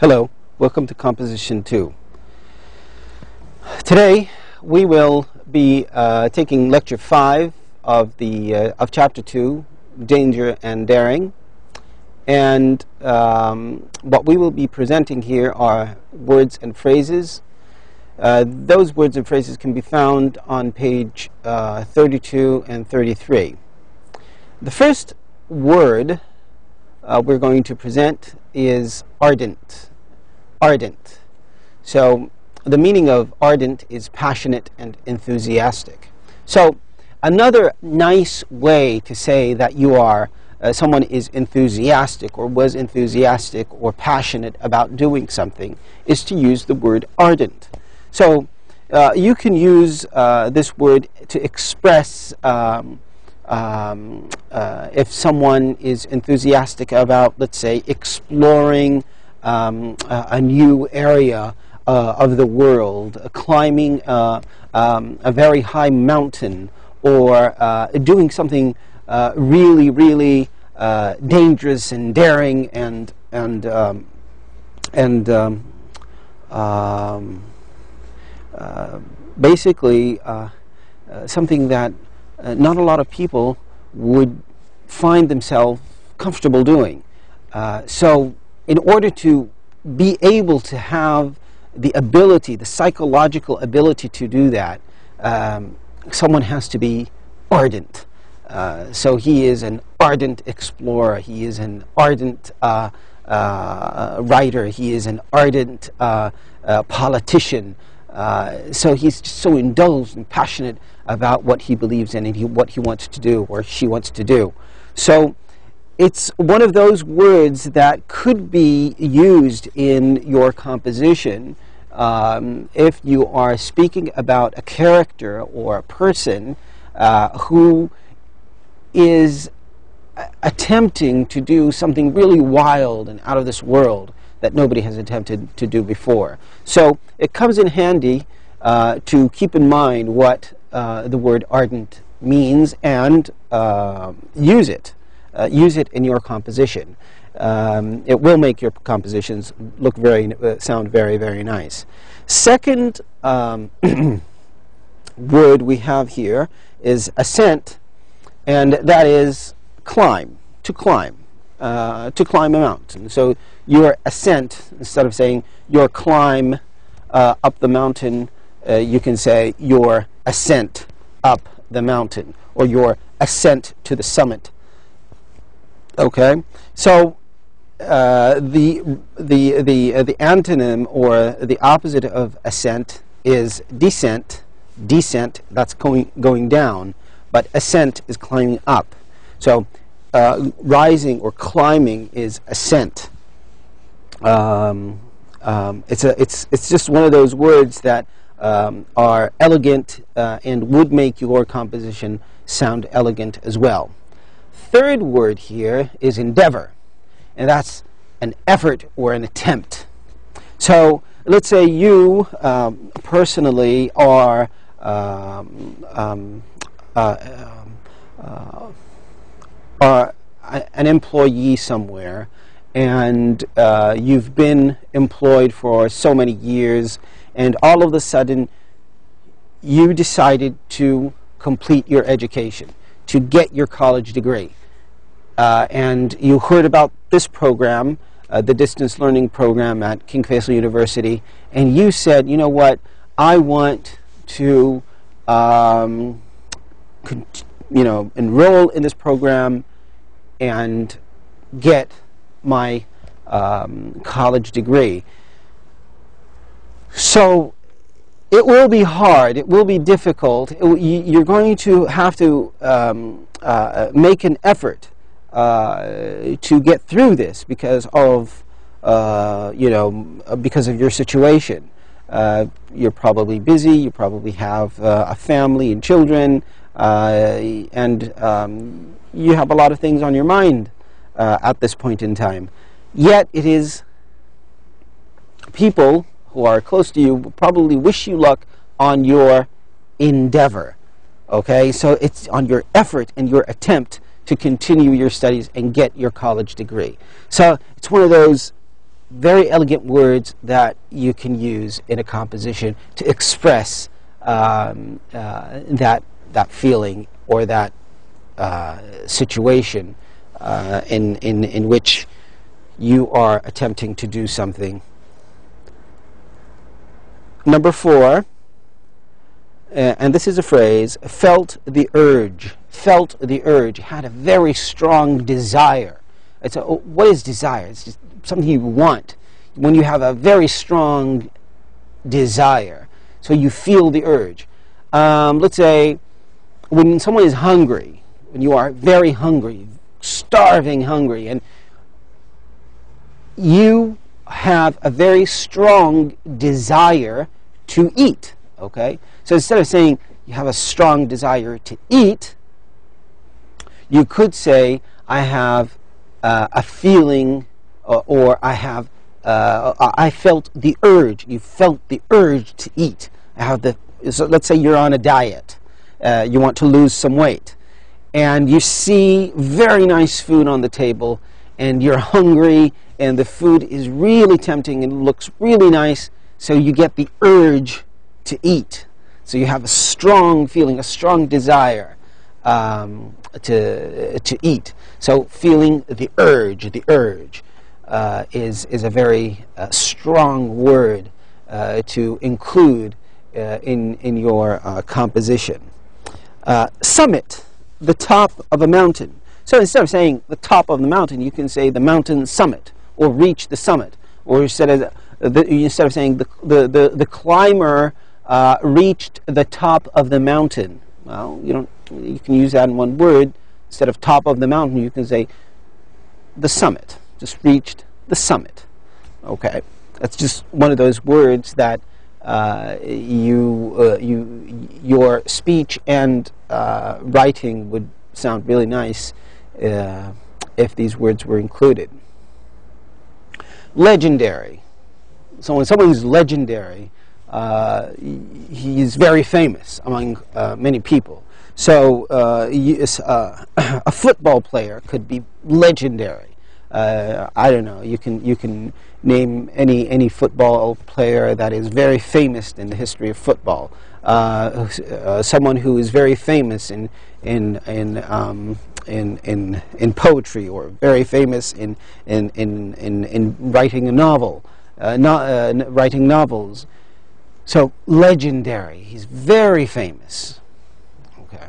Hello, welcome to Composition 2. Today we will be taking Lecture 5 of Chapter 2, Danger and Daring. And what we will be presenting here are words and phrases. Those words and phrases can be found on page 32 and 33. The first word we're going to present is ardent. Ardent. So the meaning of ardent is passionate and enthusiastic. So another nice way to say that you are someone is enthusiastic or was enthusiastic or passionate about doing something is to use the word ardent. So you can use this word to express if someone is enthusiastic about, let's say, exploring a new area of the world, climbing a very high mountain, or doing something really dangerous and daring and basically something that not a lot of people would find themselves comfortable doing. So in order to be able to have the ability, the psychological ability to do that, someone has to be ardent. So he is an ardent explorer, he is an ardent writer, he is an ardent politician. So he's just so indulged and passionate about what he believes in and what he wants to do or she wants to do. So it's one of those words that could be used in your composition if you are speaking about a character or a person who is attempting to do something really wild and out of this world that nobody has attempted to do before. So it comes in handy to keep in mind what the word ardent means and use it. Use it in your composition. It will make your compositions look sound very nice. Second word we have here is ascent, and that is climb, to climb a mountain. So your ascent, instead of saying your climb up the mountain, you can say your ascent up the mountain, or your ascent to the summit. Okay, so the antonym or the opposite of ascent is descent. Descent, that's going down, but ascent is climbing up. So rising or climbing is ascent. It's just one of those words that are elegant and would make your composition sound elegant as well. Third word here is endeavor, and that's an effort or an attempt. So let's say you personally are an employee somewhere, and you've been employed for so many years, and all of a sudden you decided to complete your education, to get your college degree. And you heard about this program, the distance learning program at King Faisal University, and you said, you know what, I want to enroll in this program and get my college degree. So it will be hard, it will be difficult, you're going to have to make an effort to get through this because of because of your situation. You're probably busy, you probably have a family and children, and you have a lot of things on your mind at this point in time. Yet it is people who are close to you probably wish you luck on your endeavor. Okay, so it's on your effort and your attempt to continue your studies and get your college degree. So it's one of those very elegant words that you can use in a composition to express that feeling or that situation in which you are attempting to do something. Number 4, and this is a phrase, felt the urge. Felt the urge, had a very strong desire. What is desire? It's just something you want. When you have a very strong desire, so you feel the urge. Let's say when someone is hungry, when you are very hungry, starving hungry, and you have a very strong desire to eat, okay? So instead of saying you have a strong desire to eat, you could say I have a feeling, or I felt the urge. You felt the urge to eat. So let's say you're on a diet. You want to lose some weight, and you see very nice food on the table, and you're hungry, and the food is really tempting and looks really nice, so you get the urge to eat. So you have a strong feeling, a strong desire to eat. So feeling the urge is a very strong word to include in your composition. Summit, the top of a mountain. So instead of saying the top of the mountain, you can say the mountain summit, or reach the summit, or instead of saying the climber reached the top of the mountain. Well, you can use that in one word. Instead of top of the mountain, you can say the summit. Just reached the summit. Okay, that's just one of those words that your speech and writing would sound really nice if these words were included. Legendary. So when someone's legendary, he's very famous among many people. So a football player could be legendary. I don't know. You can name any football player that is very famous in the history of football. Someone who is very famous in poetry, or very famous in writing a novel, writing novels. So legendary. He's very famous. Okay.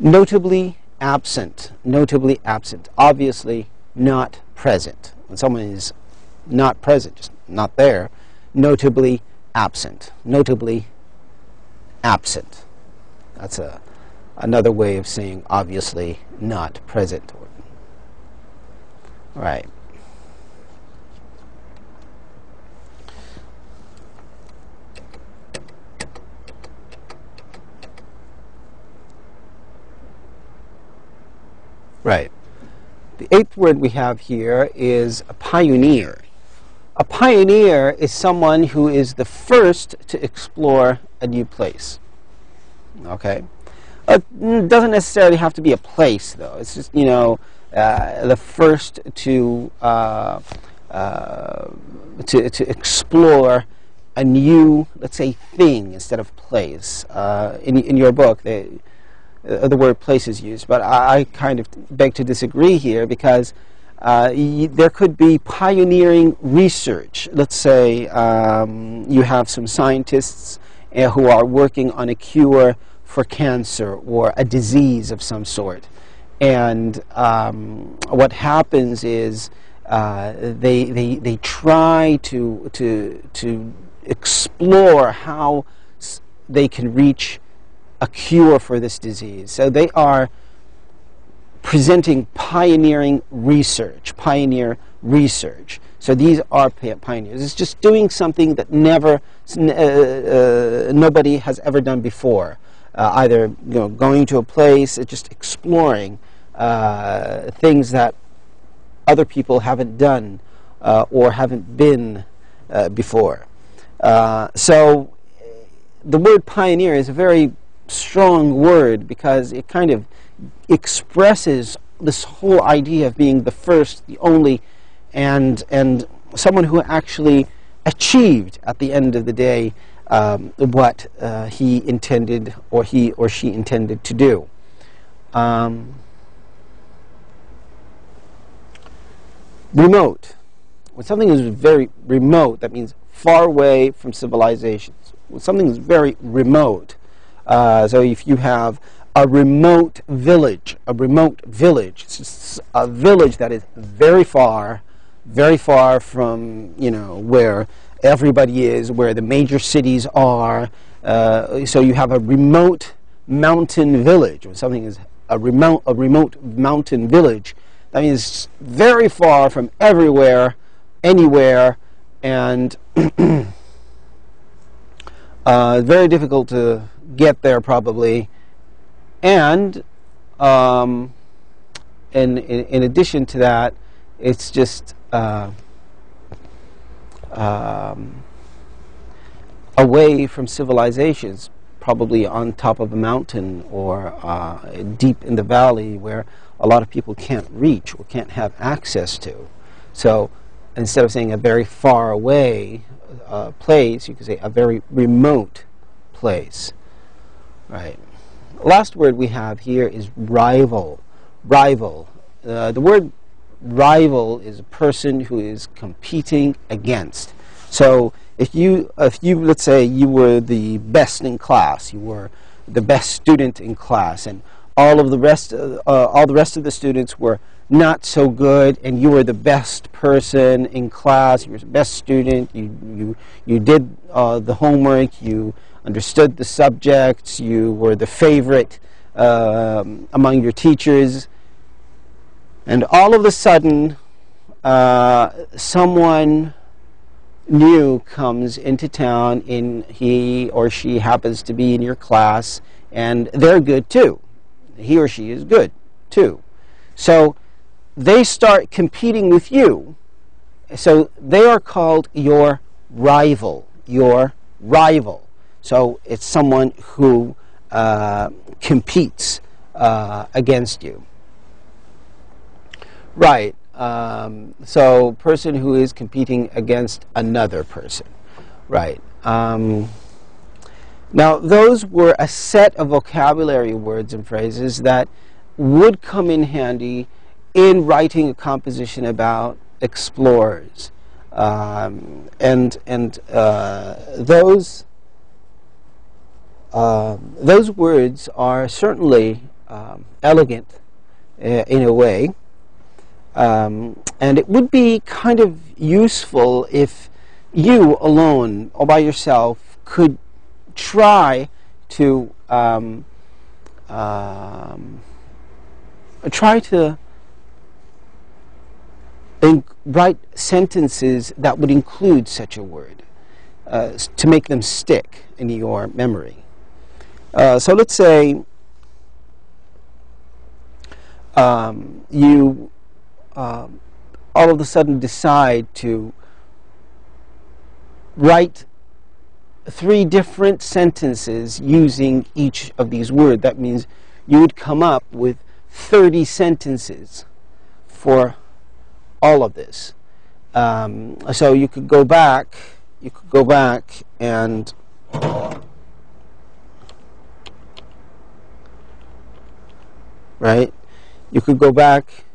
Notably absent. Notably absent. Obviously not present. When someone is not present, just not there, notably absent. Notably absent. That's another way of saying obviously not present. All right. Right. The 8th word we have here is a pioneer. A pioneer is someone who is the first to explore a new place. Okay? It doesn't necessarily have to be a place, though. It's just, the first to explore a new, let's say, thing instead of place. In your book, the word place is used, but I kind of beg to disagree here, because there could be pioneering research. Let's say you have some scientists who are working on a cure for cancer or a disease of some sort, and what happens is they try to explore how they can reach a cure for this disease. So they are presenting pioneering research, pioneer research. So these are pioneers. It's just doing something that nobody has ever done before. Either going to a place, just exploring things that other people haven't done or haven't been before. So the word pioneer is a very strong word, because it kind of expresses this whole idea of being the first, the only, and someone who actually achieved at the end of the day what he intended, or he or she intended to do. Remote. When something is very remote, that means far away from civilizations. When something is very remote, so if you have a remote village, it's just a village that is very far from, you know, where everybody is, where the major cities are. So you have a remote mountain village. When something is a remote mountain village, that means very far from everywhere, anywhere, and very difficult to get there probably. And in addition to that, it's just away from civilizations, probably on top of a mountain or deep in the valley where a lot of people can't reach or can't have access to. So instead of saying a very far away place, you could say a very remote place. Right. The last word we have here is rival. Rival. The word rival is a person who is competing against. So if you let's say you were the best in class, you were the best student in class, and all the rest of the students were not so good, and you were the best person in class, you were the best student, you did the homework, you understood the subjects, you were the favorite among your teachers, and all of a sudden someone new comes into town, and he or she happens to be in your class, and they're good too. He or she is good too. So they start competing with you. So they are called your rival. Your rival. So it's someone who competes against you. Right. So person who is competing against another person. Right. Now, those were a set of vocabulary words and phrases that would come in handy in writing a composition about explorers. Those words are certainly elegant in a way, and it would be kind of useful if you alone or by yourself could try to write sentences that would include such a word to make them stick in your memory. So let's say you all of a sudden decide to write 3 different sentences using each of these words. That means you would come up with 30 sentences for all of this. So you could go back and right? You could go back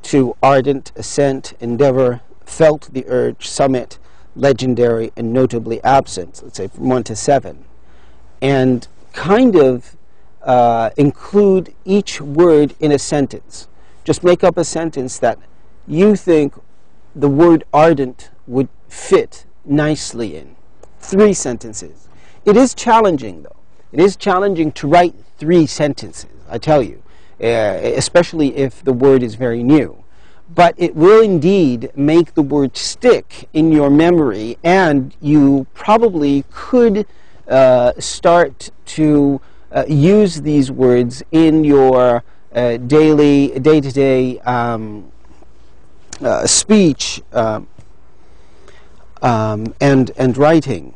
to ardent, ascent, endeavor, felt the urge, summit, legendary, and notably absent, let's say from 1 to 7, and kind of include each word in a sentence. Just make up a sentence that you think the word ardent would fit nicely in. 3 sentences. It is challenging, though. It is challenging to write 3 sentences, I tell you, especially if the word is very new. But it will indeed make the word stick in your memory, and you probably could start to use these words in your day-to-day speech and writing.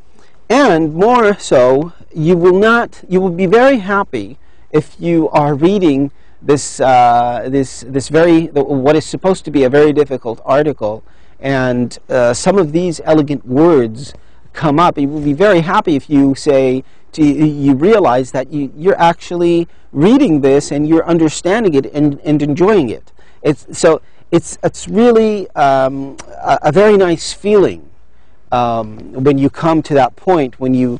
And more so, you will be very happy if you are reading what is supposed to be a very difficult article, and some of these elegant words come up. You will be very happy if you you realize that you're actually reading this and you're understanding it and enjoying it. It's really a very nice feeling when you come to that point, when you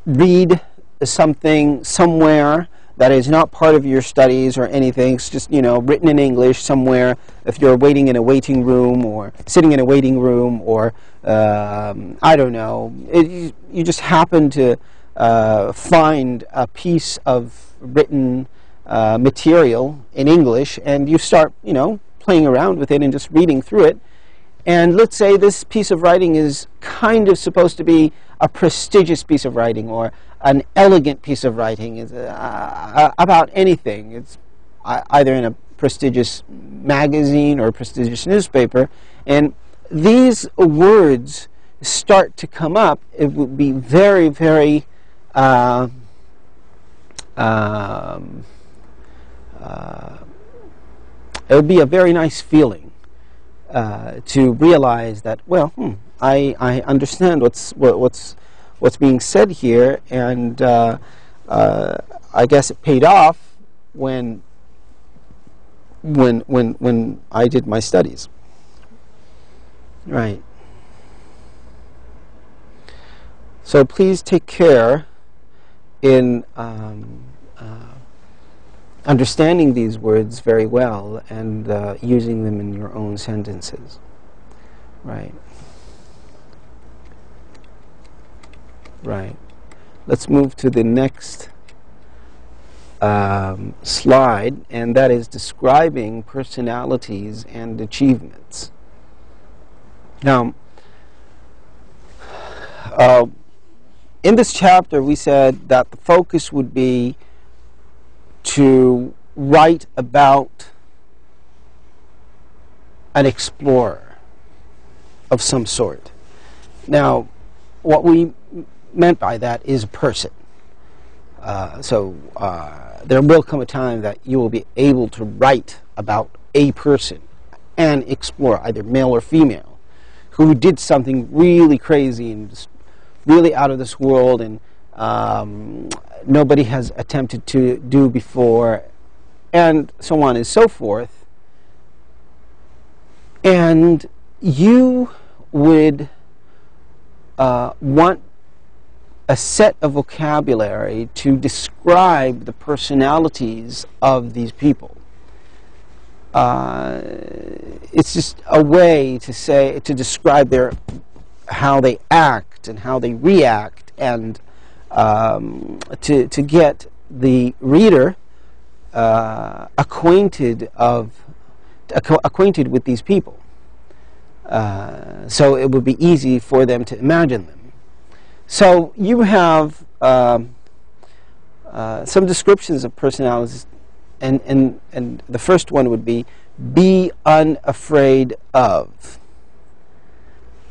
read something somewhere that is not part of your studies or anything. It's just, written in English somewhere, if you're waiting in a waiting room or sitting in a waiting room, or I don't know, you just happen to find a piece of written material in English, and you start, playing around with it and just reading through it. And let's say this piece of writing is kind of supposed to be a prestigious piece of writing or an elegant piece of writing, is about anything. It's either in a prestigious magazine or a prestigious newspaper, and these words start to come up. It would be very, very it would be a very nice feeling to realize that, well, I understand what's being said here, and I guess it paid off when I did my studies. Right. So please take care in understanding these words very well and using them in your own sentences. Right. Right. Let's move to the next slide, and that is describing personalities and achievements. Now, in this chapter, we said that the focus would be to write about an explorer of some sort. Now, what we meant by that is a person. There will come a time that you will be able to write about a person, an explorer, either male or female, who did something really crazy and just really out of this world, and nobody has attempted to do before, and so on and so forth. And you would want a set of vocabulary to describe the personalities of these people. It's just a way to describe how they act and how they react, and to get the reader acquainted with these people, so it would be easy for them to imagine them. So you have some descriptions of personalities, and the first one would be unafraid of.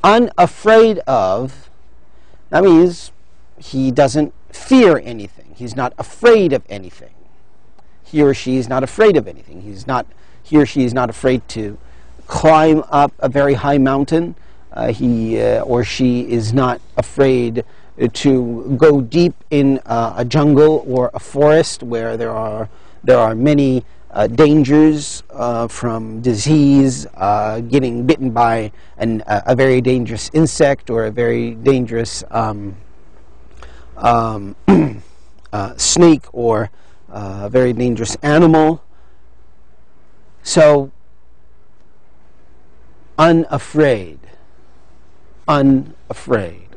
Unafraid of, that means he doesn't fear anything. He's not afraid of anything. He or she is not afraid of anything. He or she is not afraid to climb up a very high mountain. He or she is not afraid to go deep in a jungle or a forest where there are many dangers from disease, getting bitten by a very dangerous insect or a very dangerous snake or a very dangerous animal. So, unafraid. Unafraid.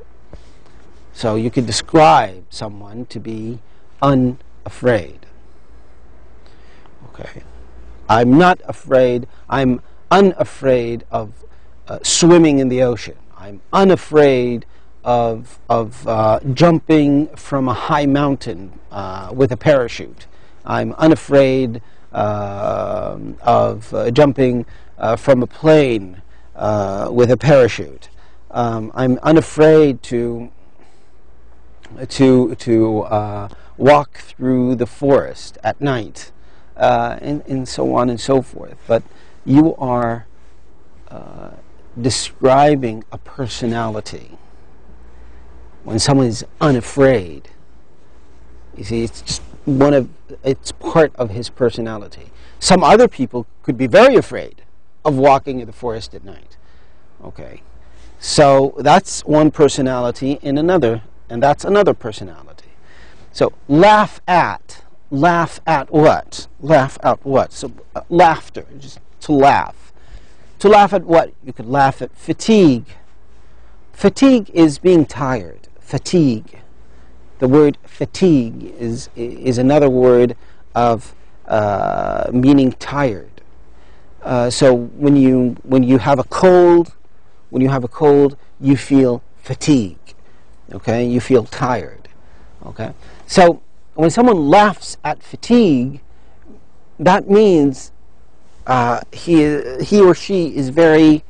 So you could describe someone to be unafraid. Okay. I'm not afraid. I'm unafraid of swimming in the ocean. I'm unafraid of jumping from a high mountain with a parachute. I'm unafraid of jumping from a plane with a parachute. I'm unafraid to walk through the forest at night and so on and so forth. But you are describing a personality. When someone is unafraid, you see, it's just it's part of his personality. Some other people could be very afraid of walking in the forest at night. Okay, so that's one personality, and that's another personality. So laugh at what? Laugh at what? So laughter, just to laugh. To laugh at what? You could laugh at fatigue. Fatigue is being tired. Fatigue. The word fatigue is another word of meaning tired. So when you have a cold, you feel fatigue. Okay, you feel tired. Okay, so when someone laughs at fatigue, that means he or she is very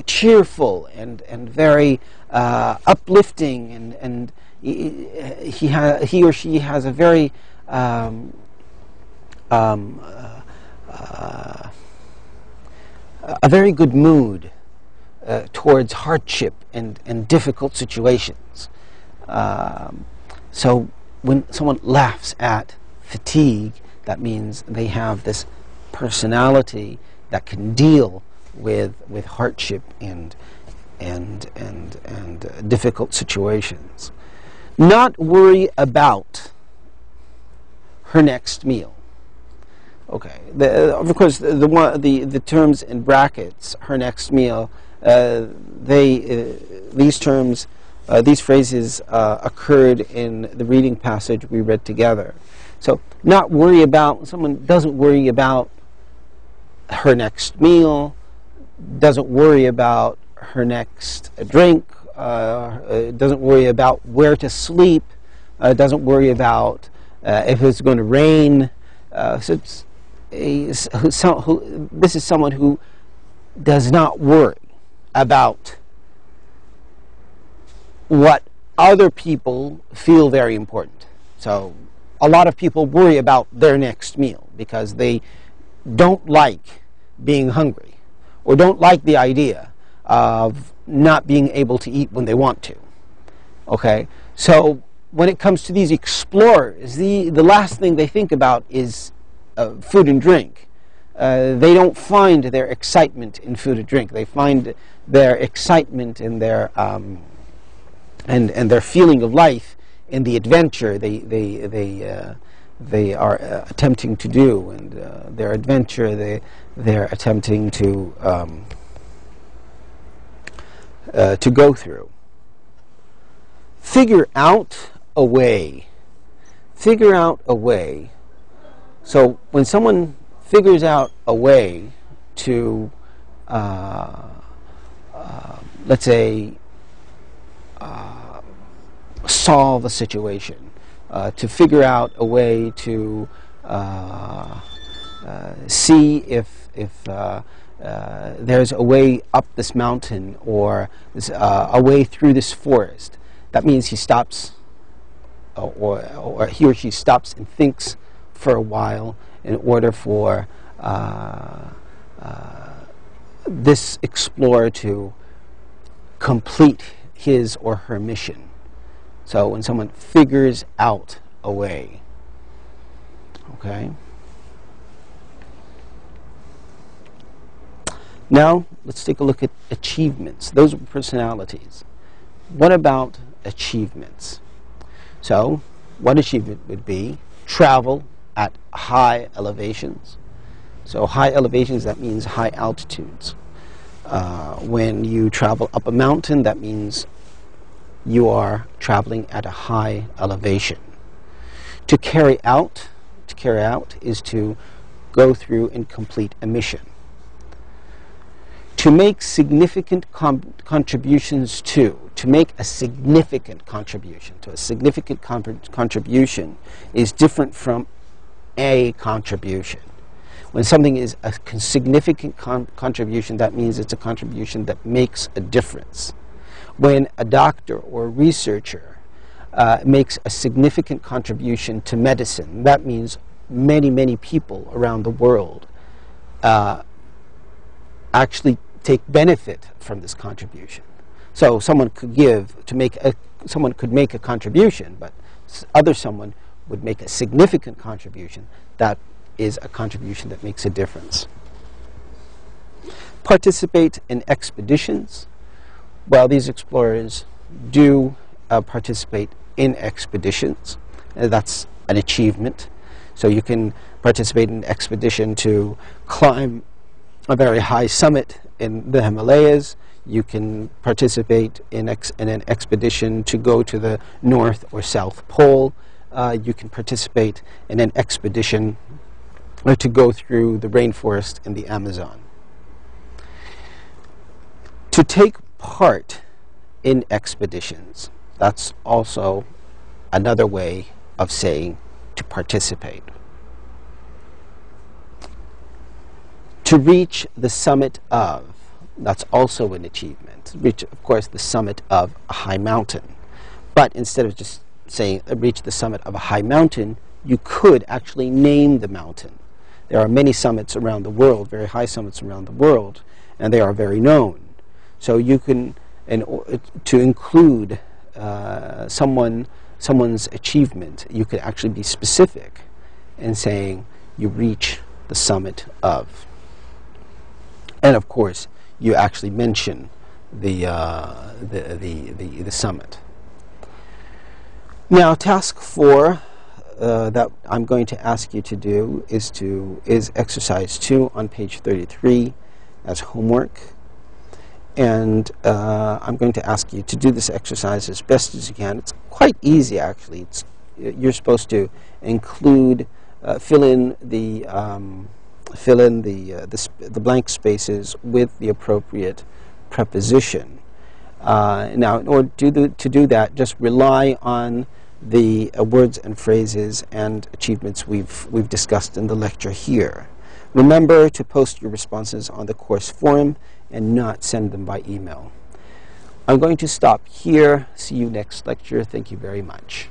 cheerful and very uplifting, and he or she has a very good mood towards hardship and difficult situations. So when someone laughs at fatigue, that means they have this personality that can deal with hardship and difficult situations. Not worry about her next meal. Okay. Of course, the terms in brackets, her next meal, these terms, these phrases occurred in the reading passage we read together. So, not worry about, someone doesn't worry about her next meal, doesn't worry about her next drink, doesn't worry about where to sleep, doesn't worry about if it's going to rain. So this is someone who does not worry about what other people feel very important. So a lot of people worry about their next meal because they don't like being hungry, or don't like the idea of not being able to eat when they want to. Okay, so when it comes to these explorers, the last thing they think about is food and drink. They don't find their excitement in food and drink. They find their excitement in their and their feeling of life in the adventure they are attempting to do, and their adventure they're attempting to go through. Figure out a way. Figure out a way. So when someone figures out a way to, let's say, solve a situation, to figure out a way to see if there's a way up this mountain, or a way through this forest, that means he stops, or he or she stops and thinks for a while in order for this explorer to complete his or her mission. So when someone figures out a way, okay? Now, let's take a look at achievements. Those are personalities. What about achievements? So, one achievement would be travel at high elevations. So high elevations, that means high altitudes. When you travel up a mountain, that means you are traveling at a high elevation. To carry out is to go through and complete a mission. To make significant contributions to make a significant contribution. So a significant contribution is different from a contribution. When something is a significant contribution, that means it's a contribution that makes a difference. When a doctor or researcher makes a significant contribution to medicine. That means many, many people around the world actually take benefit from this contribution. So someone could someone could make a contribution, but someone would make a significant contribution. That is a contribution that makes a difference. Participate in expeditions. Well, these explorers do participate in expeditions. That's an achievement. So you can participate in an expedition to climb a very high summit in the Himalayas. You can participate in an expedition to go to the North or South Pole. You can participate in an expedition to go through the rainforest in the Amazon. To take part in expeditions, that's also another way of saying to participate. To reach the summit of, that's also an achievement. Reach, of course, the summit of a high mountain. But instead of just saying reach the summit of a high mountain, you could actually name the mountain. There are many summits around the world, very high summits around the world, and they are very known. So you can, to include someone's achievement, you could actually be specific in saying you reach the summit of. And of course, you actually mention the summit. Now, task 4 that I'm going to ask you to do is exercise 2 on page 33 as homework. And I'm going to ask you to do this exercise as best as you can. It's quite easy, actually. You're supposed to include, fill in the blank spaces with the appropriate preposition. Now, in order to do that, just rely on the words and phrases and achievements we've discussed in the lecture here. Remember to post your responses on the course forum and not send them by email. I'm going to stop here. See you next lecture. Thank you very much.